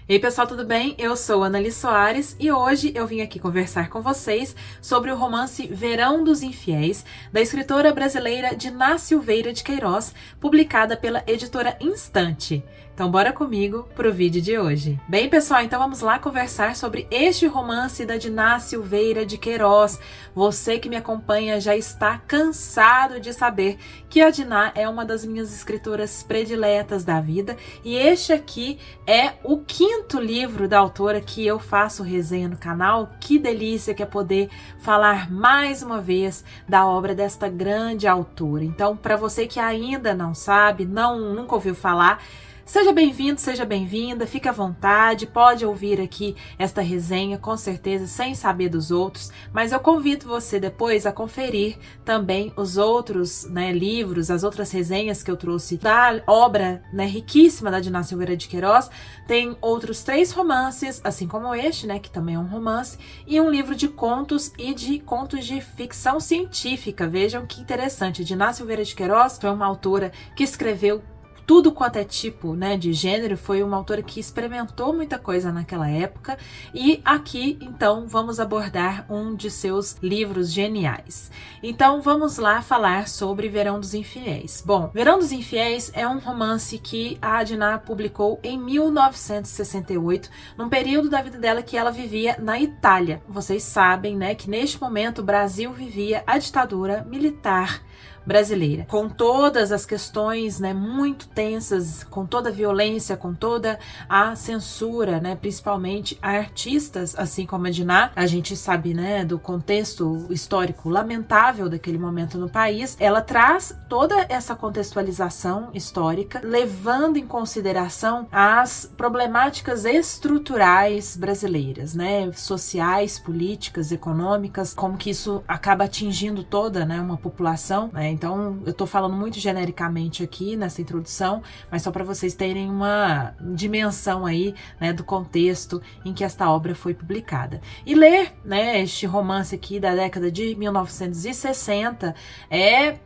Ei pessoal, tudo bem? Eu sou Annali Soares e hoje eu vim aqui conversar com vocês sobre o romance Verão dos Infiéis, da escritora brasileira Diná Silveira de Queiroz, publicada pela editora Instante. Então bora comigo pro vídeo de hoje. Bem pessoal, então vamos lá conversar sobre este romance da Diná Silveira de Queiroz. Você que me acompanha já está cansado de saber que a Diná é uma das minhas escritoras prediletas da vida e este aqui é o quinto livro da autora que eu faço resenha no canal. Que delícia que é poder falar mais uma vez da obra desta grande autora. Então, para você que ainda não sabe, nunca ouviu falar, seja bem-vindo, seja bem-vinda, fique à vontade, pode ouvir aqui esta resenha, com certeza, sem saber dos outros, mas eu convido você depois a conferir também os outros livros, as outras resenhas que eu trouxe da obra riquíssima da Diná Silveira de Queiroz. Tem outros 3 romances, assim como este, que também é um romance, e um livro de contos e de contos de ficção científica. Vejam que interessante, Diná Silveira de Queiroz foi uma autora que escreveu tudo quanto é tipo de gênero, foi uma autora que experimentou muita coisa naquela época, e aqui então vamos abordar um de seus livros geniais. Então vamos lá falar sobre Verão dos Infiéis. Bom, Verão dos Infiéis é um romance que a Diná publicou em 1968, num período da vida dela que ela vivia na Itália. Vocês sabem que neste momento o Brasil vivia a ditadura militar brasileira, com todas as questões muito tensas, com toda a violência, com toda a censura, principalmente a artistas, assim como a Diná. A gente sabe do contexto histórico lamentável daquele momento no país. Ela traz toda essa contextualização histórica, levando em consideração as problemáticas estruturais brasileiras, sociais, políticas, econômicas, como que isso acaba atingindo toda uma população, Então, eu tô falando muito genericamente aqui nessa introdução, mas só para vocês terem uma dimensão aí, do contexto em que esta obra foi publicada. E ler, este romance aqui da década de 1960 é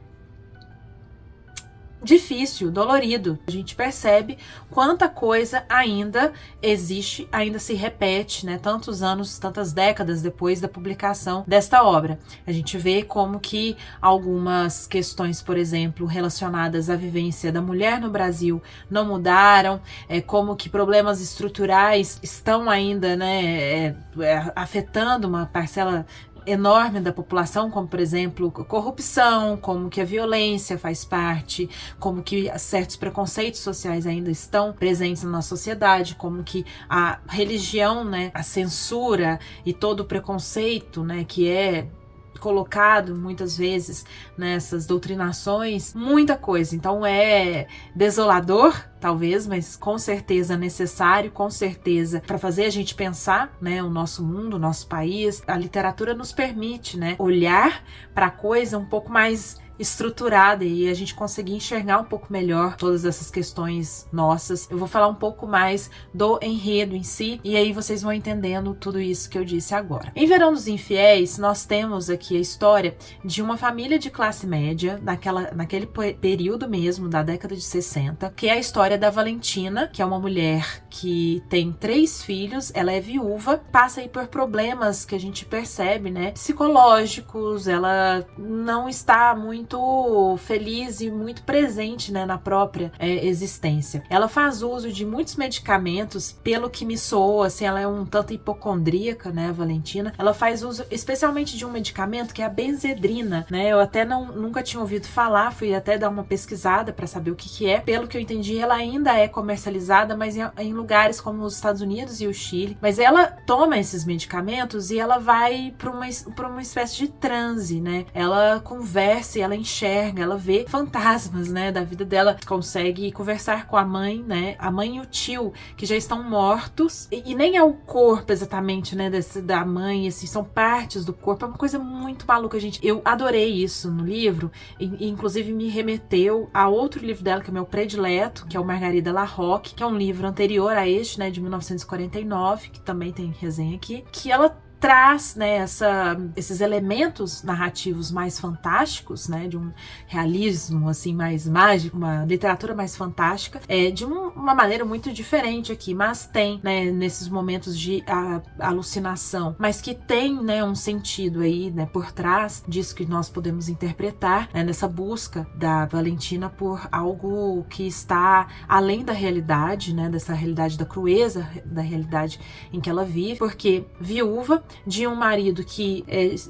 difícil, dolorido. A gente percebe quanta coisa ainda existe, ainda se repete, tantos anos, tantas décadas depois da publicação desta obra. A gente vê como que algumas questões, por exemplo, relacionadas à vivência da mulher no Brasil não mudaram, como que problemas estruturais estão ainda, afetando uma parcela enorme da população, como por exemplo corrupção, como que a violência faz parte, como que certos preconceitos sociais ainda estão presentes na nossa sociedade, como que a religião, a censura e todo o preconceito, que é colocado muitas vezes nessas doutrinações, muita coisa. Então é desolador, talvez, mas com certeza necessário, com certeza para fazer a gente pensar, o nosso mundo, o nosso país. A literatura nos permite, olhar para a coisa um pouco mais estruturada e a gente conseguir enxergar um pouco melhor todas essas questões nossas. Eu vou falar um pouco mais do enredo em si e aí vocês vão entendendo tudo isso que eu disse agora. Em Verão dos Infiéis, nós temos aqui a história de uma família de classe média naquele período mesmo, da década de 60, que é a história da Valentina, que é uma mulher que tem 3 filhos, ela é viúva, passa aí por problemas que a gente percebe, psicológicos, ela não está muito feliz e muito presente na própria existência. Ela faz uso de muitos medicamentos, pelo que me soa, assim, ela é um tanto hipocondríaca, a Valentina. Ela faz uso especialmente de um medicamento que é a benzedrina, Eu até nunca tinha ouvido falar, fui até dar uma pesquisada para saber o que é. Pelo que eu entendi, ela ainda é comercializada, mas em lugares como os Estados Unidos e o Chile. Mas ela toma esses medicamentos e ela vai para uma espécie de transe, Ela conversa e ela enxerga, ela vê fantasmas, da vida dela, consegue conversar com a mãe, a mãe e o tio, que já estão mortos, e nem é o corpo exatamente, da mãe, assim, são partes do corpo, é uma coisa muito maluca, gente. Eu adorei isso no livro, e inclusive me remeteu a outro livro dela, que é meu predileto, que é o Margarida Larroque, que é um livro anterior a este, de 1949, que também tem resenha aqui, que ela traz, né, esses elementos narrativos mais fantásticos, né, de um realismo assim mais mágico, uma literatura mais fantástica, de uma maneira muito diferente aqui, mas tem, né, nesses momentos de alucinação, mas que tem, né, um sentido aí, né, por trás disso que nós podemos interpretar, né, nessa busca da Valentina por algo que está além da realidade, né, dessa realidade da crueza, da realidade em que ela vive, porque viúva de um marido que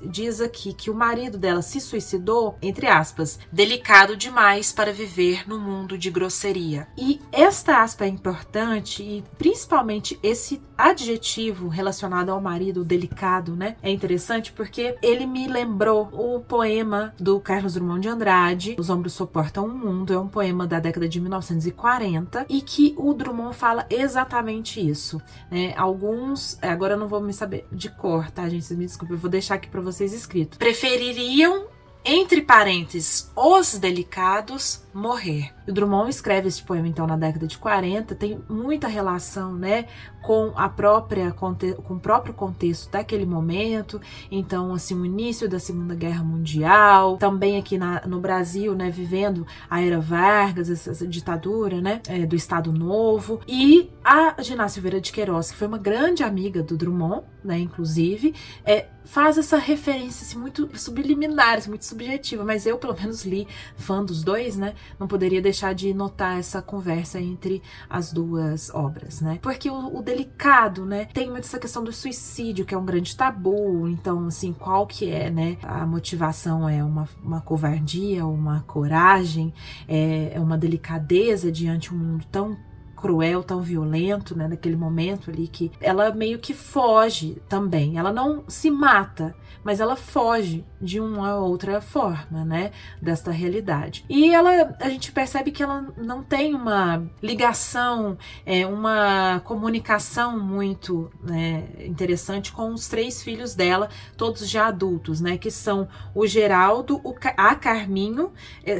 diz aqui que o marido dela se suicidou, entre aspas, delicado demais para viver no mundo de grosseria. E esta aspa é importante, e principalmente esse adjetivo relacionado ao marido delicado, né, é interessante porque ele me lembrou o poema do Carlos Drummond de Andrade, Os Ombros Suportam o Mundo. É um poema da década de 1940 e que o Drummond fala exatamente isso, né? Alguns, agora eu não vou me saber de cor, tá, gente? Vocês me desculpem, eu vou deixar aqui para vocês escrito. Prefeririam, entre parênteses, os delicados, morrer. O Drummond escreve esse poema então na década de 40, tem muita relação, né, com o próprio contexto daquele momento. Então, assim, o início da Segunda Guerra Mundial, também aqui no Brasil, né, vivendo a Era Vargas, essa ditadura, né, do Estado Novo. E a Gina Silveira de Queiroz, que foi uma grande amiga do Drummond, né, inclusive, faz essa referência assim, muito subliminar, assim, muito subjetiva, mas eu, pelo menos, li, fã dos dois, né, não poderia deixar de notar essa conversa entre as duas obras, né? Porque o delicado, né, tem muito essa questão do suicídio, que é um grande tabu. Então, assim, qual que é, né? A motivação é uma covardia, uma coragem, é uma delicadeza diante de um mundo tão cruel, tão violento, né, naquele momento ali, que ela meio que foge também. Ela não se mata, mas ela foge de uma outra forma, né, desta realidade. E a gente percebe que ela não tem uma ligação, uma comunicação muito, né, interessante com os 3 filhos dela, todos já adultos, né, que são o Geraldo, a Carminho,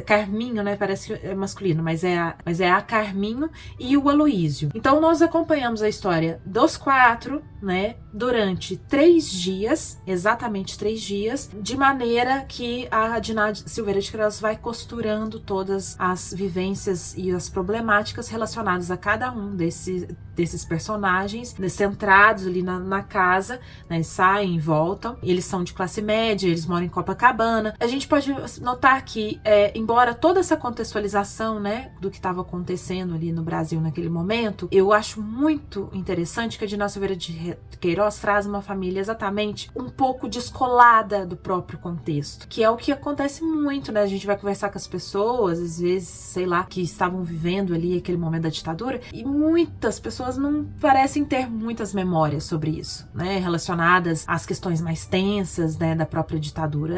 Carminho, né, parece que é masculino, mas é a Carminho e o Aloísio. Então nós acompanhamos a história dos 4, né, durante 3 dias, exatamente 3 dias, de maneira que a Gina Silveira de Queiroz vai costurando todas as vivências e as problemáticas relacionadas a cada um desses personagens, né, centrados ali na casa, né, saem e voltam. Eles são de classe média, eles moram em Copacabana. A gente pode notar que, embora toda essa contextualização, né, do que estava acontecendo ali no Brasil naquele momento, eu acho muito interessante que a Gina Silveira de Queiroz traz uma família exatamente um pouco descolada do próprio contexto, que é o que acontece muito, né? A gente vai conversar com as pessoas, às vezes, sei lá, que estavam vivendo ali aquele momento da ditadura, e muitas pessoas não parecem ter muitas memórias sobre isso, né? Relacionadas às questões mais tensas, né, da própria ditadura.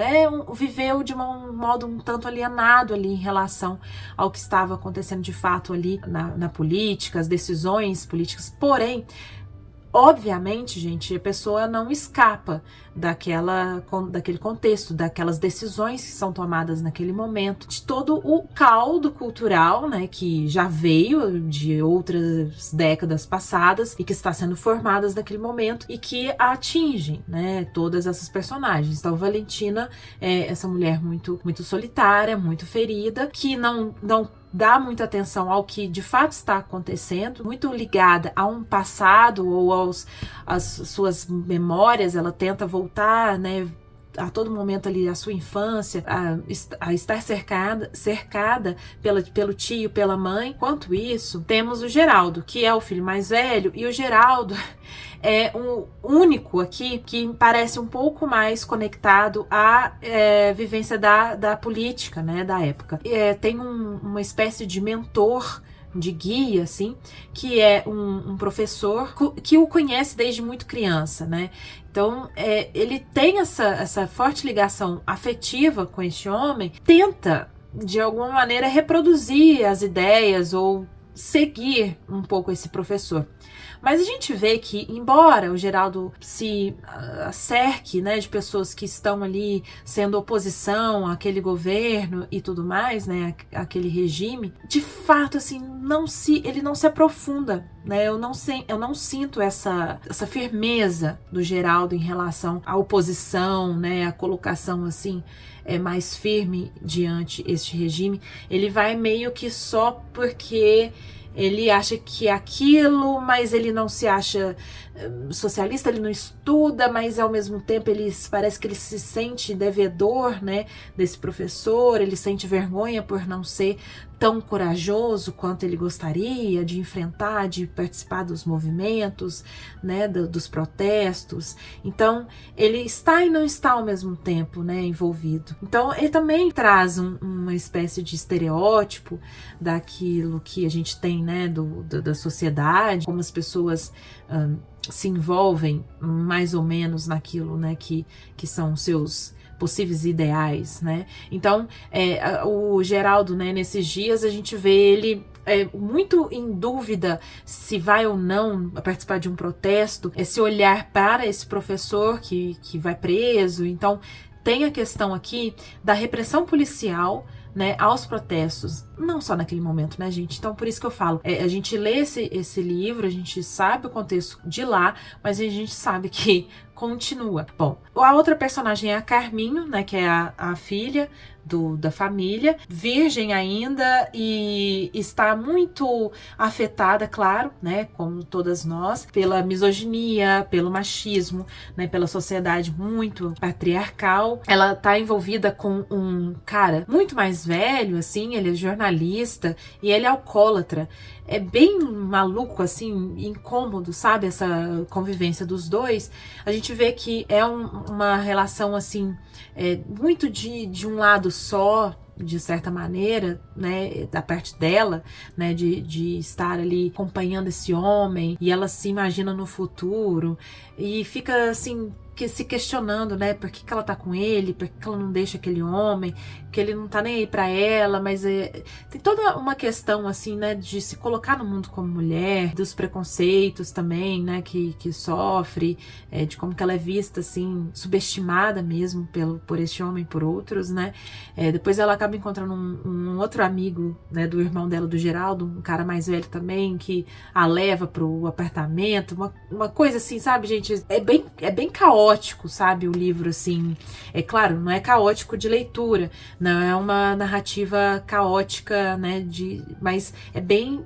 Viveu de um modo um tanto alienado ali em relação ao que estava acontecendo de fato ali na política, as decisões políticas. Porém, obviamente, gente, a pessoa não escapa daquele contexto, daquelas decisões que são tomadas naquele momento, de todo o caldo cultural, né, que já veio de outras décadas passadas e que está sendo formadas naquele momento e que atingem, né, todas essas personagens. Então, Valentina é essa mulher muito, muito solitária, muito ferida, que não dá muita atenção ao que de fato está acontecendo, muito ligada a um passado ou às suas memórias. Ela tenta voltar, né, a todo momento ali a sua infância, a estar cercada pelo tio, pela mãe. Enquanto isso, temos o Geraldo, que é o filho mais velho, e o Geraldo é um único aqui que parece um pouco mais conectado à vivência da política, né, da época. Tem uma espécie de mentor, de guia, assim, que é um professor que o conhece desde muito criança, né? Então, ele tem essa forte ligação afetiva com este homem, tenta, de alguma maneira, reproduzir as ideias ou seguir um pouco esse professor. Mas a gente vê que, embora o Geraldo se cerque, né, de pessoas que estão ali sendo oposição àquele governo e tudo mais, né, aquele regime, de fato, assim, ele não se aprofunda, né? Eu não sinto essa firmeza do Geraldo em relação à oposição, né, a colocação assim mais firme diante este regime. Ele vai meio que só porque ele acha que é aquilo, mas ele não se acha socialista, ele não estuda, mas ao mesmo tempo parece que ele se sente devedor, né, desse professor, ele sente vergonha por não ser tão corajoso quanto ele gostaria de enfrentar, de participar dos movimentos, né, dos protestos. Então, ele está e não está ao mesmo tempo, né, envolvido. Então, ele também traz uma espécie de estereótipo daquilo que a gente tem, né, da sociedade, como as pessoas se envolvem mais ou menos naquilo, né, que são seus possíveis ideais, né? Então, o Geraldo, né, nesses dias a gente vê ele muito em dúvida se vai ou não participar de um protesto, esse olhar para esse professor que vai preso. Então, tem a questão aqui da repressão policial, né, aos protestos, não só naquele momento, né, gente? Então, por isso que eu falo, a gente lê esse livro, a gente sabe o contexto de lá, mas a gente sabe que continua. Bom, a outra personagem é a Carminho, né, que é a filha da família, virgem ainda e está muito afetada, claro, né, como todas nós, pela misoginia, pelo machismo, né, pela sociedade muito patriarcal. Ela está envolvida com um cara muito mais velho, assim, ele é jornalista e ele é alcoólatra. É bem maluco, assim, incômodo, sabe, essa convivência dos dois. A gente vê que é uma relação, assim, muito de um lado só, de certa maneira, né, da parte dela, né, de estar ali acompanhando esse homem, e ela se imagina no futuro, e fica, assim, se questionando, né, por que ela tá com ele, por que ela não deixa aquele homem, que ele não tá nem aí pra ela, mas tem toda uma questão, assim, né, de se colocar no mundo como mulher, dos preconceitos também, né, que sofre, de como que ela é vista, assim, subestimada mesmo por este homem, por outros, né. Depois ela acaba encontrando um outro amigo, né, do irmão dela, do Geraldo, um cara mais velho também, que a leva pro apartamento, uma coisa assim, sabe, gente, é bem caótico, sabe, o livro, assim. É claro, não é caótico de leitura, não é uma narrativa caótica, né, mas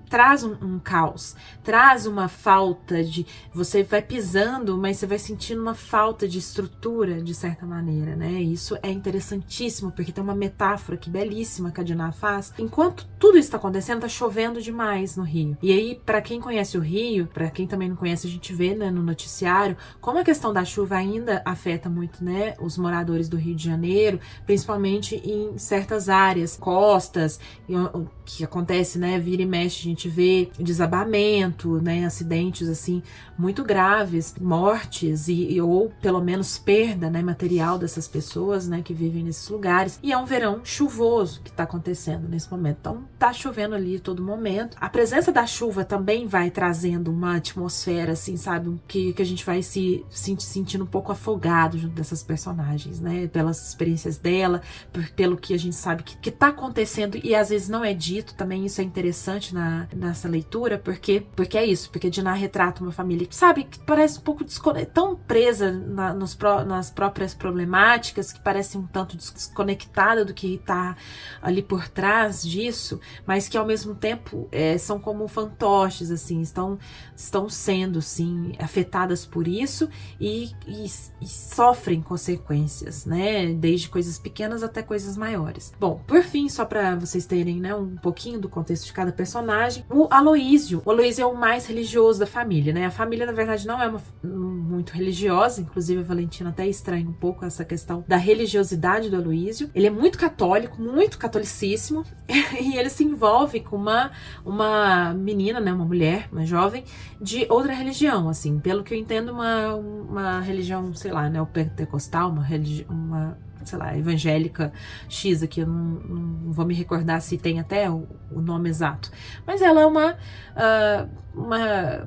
traz um caos, traz uma falta de, você vai pisando, mas você vai sentindo uma falta de estrutura, de certa maneira, né, isso é interessantíssimo, porque tem uma metáfora que belíssima que a Diná faz. Enquanto tudo isso está acontecendo, tá chovendo demais no Rio, e aí, para quem conhece o Rio, para quem também não conhece, a gente vê, né, no noticiário, como a questão da chuva ainda afeta muito, né, os moradores do Rio de Janeiro, principalmente em certas áreas, costas, que acontece, né, vira e mexe, a gente vê desabamento, né, acidentes, assim, muito graves, mortes ou pelo menos perda, né, material dessas pessoas, né, que vivem nesses lugares, e é um verão chuvoso que tá acontecendo nesse momento, então tá chovendo ali a todo momento. A presença da chuva também vai trazendo uma atmosfera, assim, sabe, que a gente vai se sentindo um pouco afogado junto dessas personagens, né, pelas experiências dela, pelo que a gente sabe que tá acontecendo, e às vezes não é dito, também isso é interessante nessa leitura, porque é isso, porque Diná retrata uma família que, sabe, que parece um pouco tão presa nas próprias problemáticas, que parece um tanto desconectada do que tá ali por trás disso, mas que ao mesmo tempo são como fantoches, assim, estão sendo, sim, afetadas por isso e sofrem consequências, né, desde coisas pequenas até coisas maiores. Bom, por fim, só para vocês terem, né, um pouquinho do contexto de cada personagem, o Aloísio é o mais religioso da família, né, a família na verdade não é muito religiosa, inclusive a Valentina até estranha um pouco essa questão da religiosidade do Aloísio. Ele é muito católico, muito catolicíssimo, e ele se envolve com uma menina, né, uma mulher, uma jovem, de outra religião, assim, pelo que eu entendo, uma religião, sei lá, né, o pentecostal, uma sei lá, evangélica X aqui, eu não vou me recordar se tem até o nome exato, mas ela é uma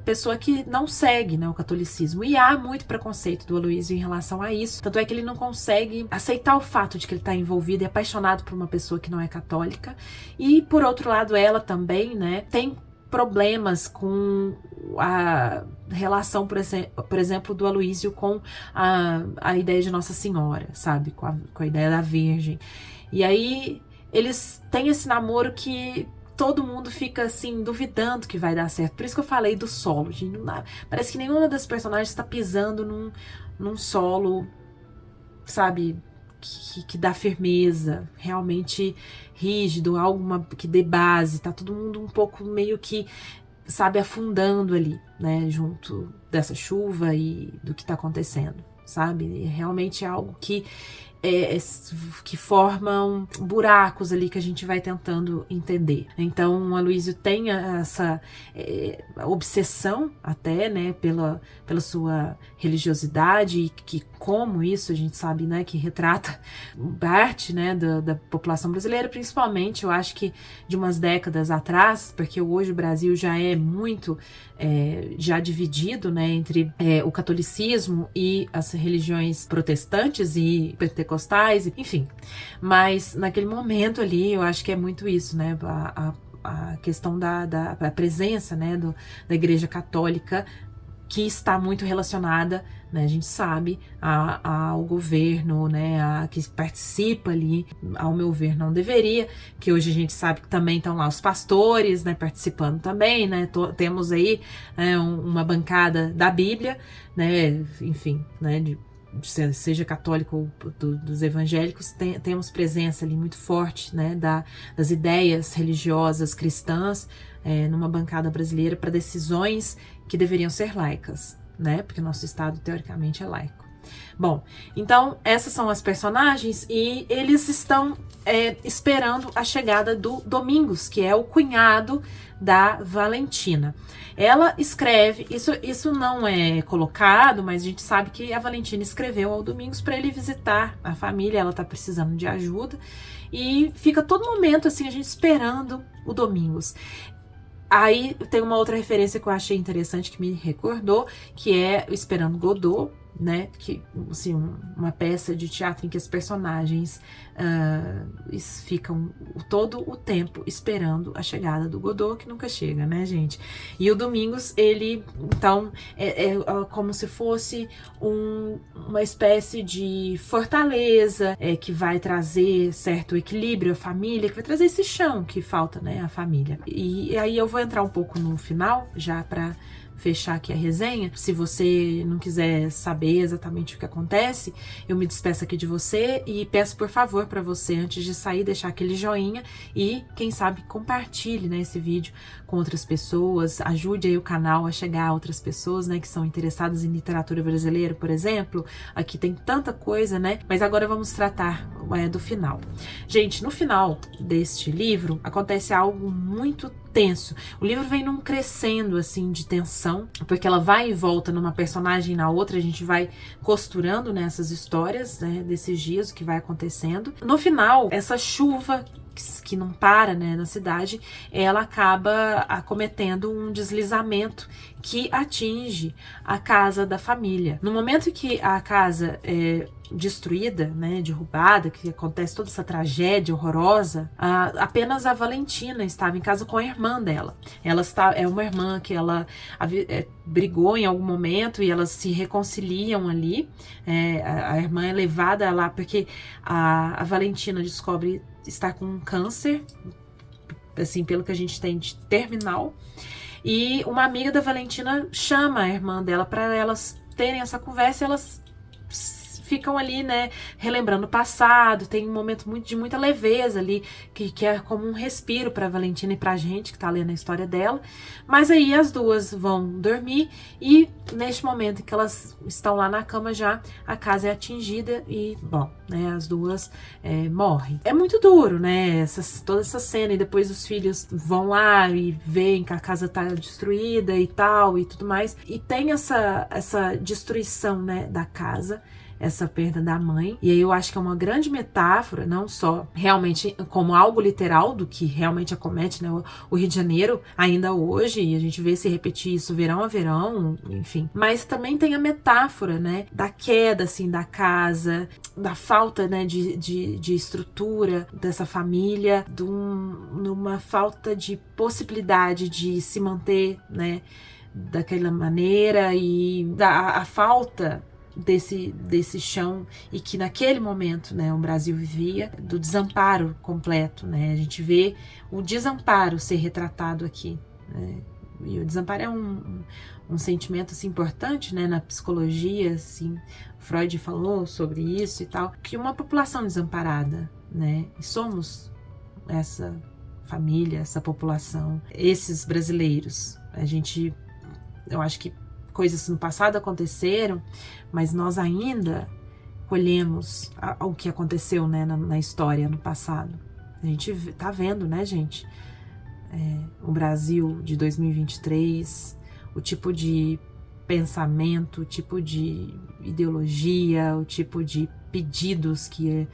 pessoa que não segue, né, o catolicismo, e há muito preconceito do Aloysio em relação a isso, tanto é que ele não consegue aceitar o fato de que ele está envolvido e apaixonado por uma pessoa que não é católica. E por outro lado, ela também, né, tem problemas com a relação, por exemplo, do Aloysio com a ideia de Nossa Senhora, sabe? Com a ideia da Virgem. E aí eles têm esse namoro que todo mundo fica assim duvidando que vai dar certo. Por isso que eu falei do solo, gente. Parece que nenhuma das personagens está pisando num solo, sabe, que dá firmeza, realmente rígido, algo que dê base. Tá todo mundo um pouco meio que, sabe, afundando ali, né, junto dessa chuva e do que tá acontecendo, sabe? E realmente é algo que formam buracos ali que a gente vai tentando entender. Então, o Aloysio tem essa obsessão até, né, pela sua religiosidade, e que como isso a gente sabe, né, que retrata parte, né, da população brasileira, principalmente, eu acho que de umas décadas atrás, porque hoje o Brasil já é muito já dividido, né, entre o catolicismo e as religiões protestantes e pentecostais, enfim. Mas naquele momento ali, eu acho que é muito isso, né, a questão da presença, né, da Igreja Católica, que está muito relacionada, né, a gente sabe, ao governo, né, que participa ali, ao meu ver, não deveria, que hoje a gente sabe que também estão lá os pastores, né, participando também, né, temos aí uma bancada da Bíblia, né, enfim, né, seja católico ou dos evangélicos, temos presença ali muito forte, né, das ideias religiosas cristãs numa bancada brasileira para decisões que deveriam ser laicas, né, porque nosso estado teoricamente é laico. Bom, então essas são as personagens e eles estão esperando a chegada do Domingos, que é o cunhado da Valentina. Ela escreve, isso não é colocado, mas a gente sabe que a Valentina escreveu ao Domingos para ele visitar a família, ela tá precisando de ajuda, e fica todo momento assim a gente esperando o Domingos. Aí tem uma outra referência que eu achei interessante, que me recordou, que é o Esperando Godot, né, que assim, uma peça de teatro em que as personagens ficam todo o tempo esperando a chegada do Godot, que nunca chega, né, gente? E o Domingos, ele, então, é como se fosse uma espécie de fortaleza que vai trazer certo equilíbrio à família, que vai trazer esse chão que falta, né, à família. E aí eu vou entrar um pouco no final, já para fechar aqui a resenha. Se você não quiser saber exatamente o que acontece, eu me despeço aqui de você e peço, por favor, para você, antes de sair, deixar aquele joinha e, quem sabe, compartilhe, né, esse vídeo com outras pessoas, ajude aí o canal a chegar a outras pessoas, né, que são interessadas em literatura brasileira, por exemplo. Aqui tem tanta coisa, né, mas agora vamos tratar do final. Gente, no final deste livro acontece algo muito tenso. O livro vem num crescendo, assim, de tensão, porque ela vai e volta numa personagem e na outra, a gente vai costurando nessas histórias, né, desses dias, o que vai acontecendo. No final, essa chuva que não para, né, na cidade, ela acaba acometendo um deslizamento que atinge a casa da família. No momento que a casa é destruída, né, derrubada, que acontece toda essa tragédia horrorosa, apenas a Valentina estava em casa com a irmã dela. Ela é uma irmã que ela brigou em algum momento e elas se reconciliam ali. A irmã é levada lá porque a Valentina descobre estar com um câncer, assim, pelo que a gente tem de terminal. E uma amiga da Valentina chama a irmã dela para elas terem essa conversa, e elas ficam ali, né, relembrando o passado. Tem um momento de muita leveza ali, que é como um respiro para Valentina e pra gente que tá lendo a história dela. Mas aí as duas vão dormir e neste momento em que elas estão lá na cama já, a casa é atingida e, bom, né, as duas morrem. É muito duro, né, toda essa cena, e depois os filhos vão lá e veem que a casa tá destruída e tal e tudo mais. E tem essa destruição, né, da casa. essa perda da mãe. E aí eu acho que é uma grande metáfora, não só realmente como algo literal do que realmente acomete, né, o Rio de Janeiro ainda hoje, e a gente vê se repetir isso verão a verão, enfim. Mas também tem a metáfora, né, da queda, assim, da casa, da falta, né, de estrutura dessa família, numa falta de possibilidade de se manter, né, daquela maneira, e a falta desse chão, e que naquele momento, né, o Brasil vivia do desamparo completo, né? A gente vê o desamparo ser retratado aqui, né? E o desamparo é um sentimento assim, importante, né, na psicologia, assim, Freud falou sobre isso e tal, que uma população desamparada, né, e somos essa família, essa população, esses brasileiros. Eu acho que coisas no passado aconteceram, mas nós ainda colhemos o que aconteceu, né, na história, no passado. A gente tá vendo, né, gente, o Brasil de 2023, o tipo de pensamento, o tipo de ideologia, o tipo de pedidos que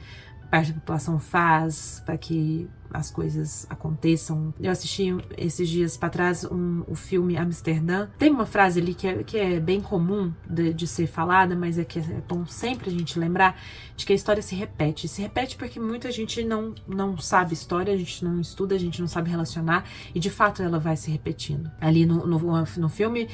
parte da população faz para que as coisas aconteçam. Eu assisti esses dias para trás o filme Amsterdã. Tem uma frase ali que é bem comum de ser falada, mas que é bom sempre a gente lembrar de que a história se repete. Se repete porque muita gente não sabe história, a gente não estuda, a gente não sabe relacionar, e de fato ela vai se repetindo. Ali no filme,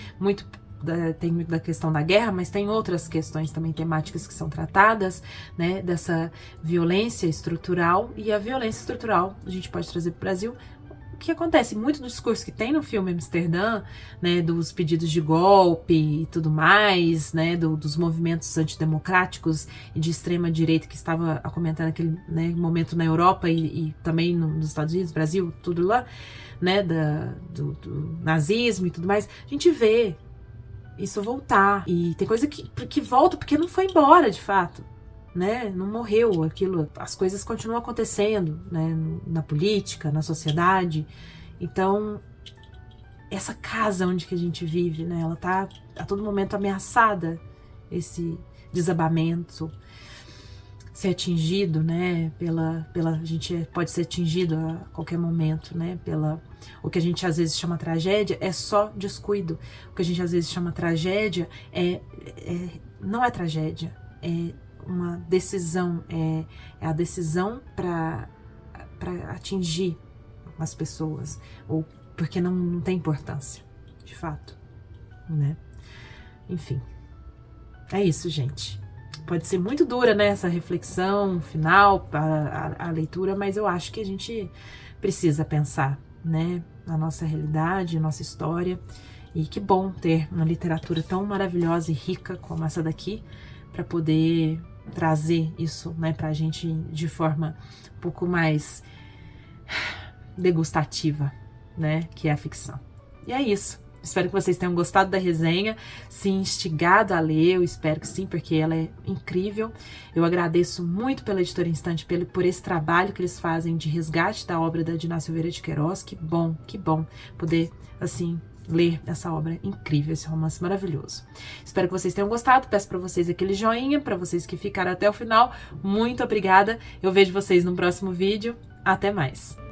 tem muito da questão da guerra, mas tem outras questões também temáticas que são tratadas, né, dessa violência estrutural. E a violência estrutural a gente pode trazer para o Brasil. O que acontece? Muito do discurso que tem no filme Amsterdã, né, dos pedidos de golpe e tudo mais, né, dos movimentos antidemocráticos e de extrema direita que estava comentando naquele, né, momento na Europa e também nos Estados Unidos, Brasil, tudo lá, né, do nazismo e tudo mais. A gente vê isso voltar, e tem coisa que volta porque não foi embora de fato, né? Não morreu aquilo, as coisas continuam acontecendo, né? Na política, na sociedade. Então, essa casa onde que a gente vive, né? Ela tá a todo momento ameaçada, esse desabamento, ser atingido, né, a gente pode ser atingido a qualquer momento, né, o que a gente às vezes chama tragédia é só descuido. O que a gente às vezes chama tragédia não é tragédia, é uma decisão, é a decisão para atingir as pessoas, ou porque não tem importância, de fato, né? Enfim, é isso, gente. Pode ser muito dura, né, essa reflexão final, a leitura, mas eu acho que a gente precisa pensar, né, na nossa realidade, nossa história. E que bom ter uma literatura tão maravilhosa e rica como essa daqui, para poder trazer isso, né, pra gente de forma um pouco mais degustativa, né, que é a ficção. E é isso. Espero que vocês tenham gostado da resenha, se instigado a ler, eu espero que sim, porque ela é incrível. Eu agradeço muito pela Editora Instante, por esse trabalho que eles fazem de resgate da obra da Dina Silveira de Queiroz. Que bom poder, assim, ler essa obra incrível, esse romance maravilhoso. Espero que vocês tenham gostado, peço para vocês aquele joinha, para vocês que ficaram até o final, muito obrigada. Eu vejo vocês no próximo vídeo, até mais!